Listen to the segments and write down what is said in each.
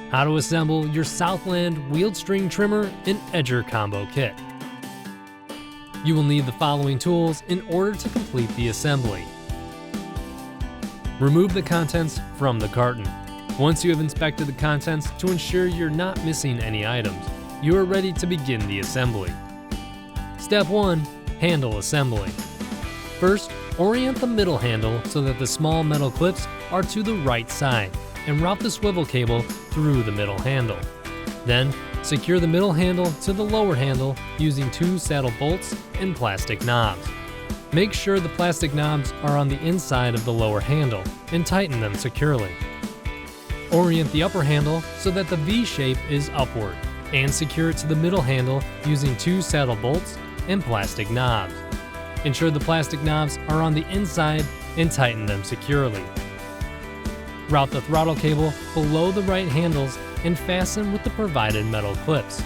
How to assemble your Southland wheeled string trimmer and edger combo kit. You will need the following tools in order to complete the assembly. Remove the contents from the carton. Once you have inspected the contents to ensure you're not missing any items, you are ready to begin the assembly. Step 1. Handle assembly. First, orient the middle handle so that the small metal clips are to the right side and route the swivel cable through the middle handle. Then, secure the middle handle to the lower handle using 2 saddle bolts and plastic knobs. Make sure the plastic knobs are on the inside of the lower handle and tighten them securely. Orient the upper handle so that the V shape is upward and secure it to the middle handle using 2 saddle bolts and plastic knobs. Ensure the plastic knobs are on the inside and tighten them securely. Route the throttle cable below the right handles and fasten with the provided metal clips.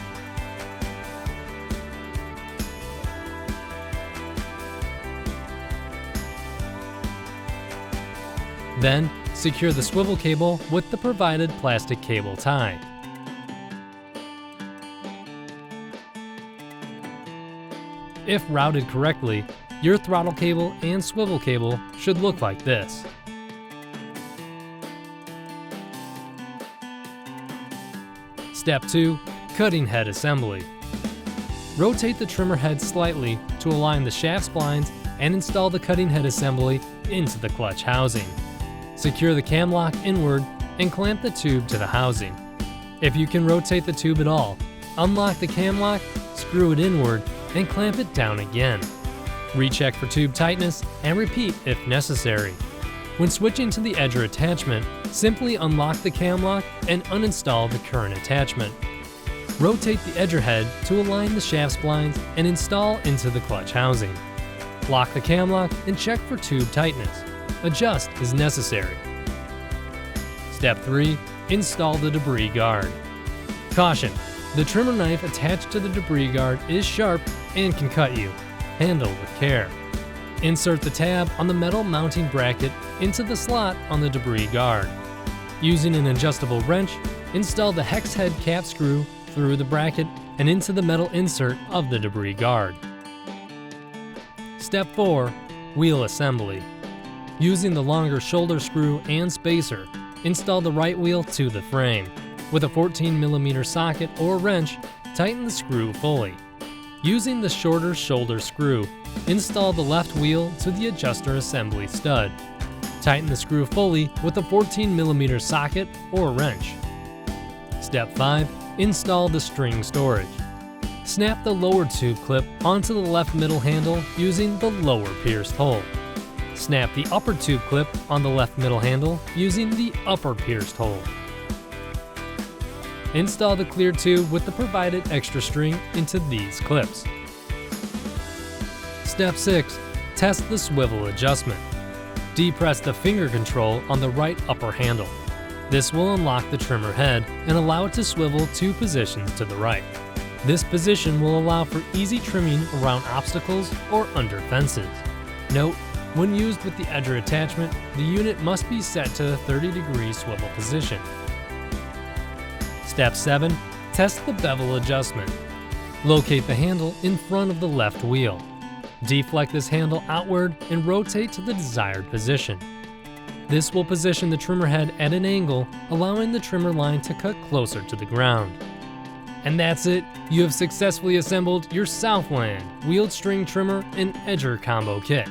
Then, secure the swivel cable with the provided plastic cable tie. If routed correctly, your throttle cable and swivel cable should look like this. Step 2. Cutting head assembly. Rotate the trimmer head slightly to align the shaft splines and install the cutting head assembly into the clutch housing. Secure the cam lock inward and clamp the tube to the housing. If you can rotate the tube at all, unlock the cam lock, screw it inward, and clamp it down again. Recheck for tube tightness and repeat if necessary. When switching to the edger attachment, simply unlock the cam lock and uninstall the current attachment. Rotate the edger head to align the shaft splines and install into the clutch housing. Lock the cam lock and check for tube tightness. Adjust as necessary. Step 3. Install the debris guard. Caution! The trimmer knife attached to the debris guard is sharp and can cut you. Handle with care. Insert the tab on the metal mounting bracket into the slot on the debris guard. Using an adjustable wrench, install the hex head cap screw through the bracket and into the metal insert of the debris guard. Step 4. Wheel assembly. Using the longer shoulder screw and spacer, install the right wheel to the frame. With a 14mm socket or wrench, tighten the screw fully. Using the shorter shoulder screw, install the left wheel to the adjuster assembly stud. Tighten the screw fully with a 14mm socket or wrench. Step 5. Install the string storage. Snap the lower tube clip onto the left middle handle using the lower pierced hole. Snap the upper tube clip on the left middle handle using the upper pierced hole. Install the clear tube with the provided extra string into these clips. Step 6. Test the swivel adjustment. Depress the finger control on the right upper handle. This will unlock the trimmer head and allow it to swivel 2 positions to the right. This position will allow for easy trimming around obstacles or under fences. Note, when used with the edger attachment, the unit must be set to the 30-degree swivel position. Step 7. Test the bevel adjustment. Locate the handle in front of the left wheel. Deflect this handle outward and rotate to the desired position. This will position the trimmer head at an angle, allowing the trimmer line to cut closer to the ground. And that's it! You have successfully assembled your Southland wheeled string trimmer and edger combo kit.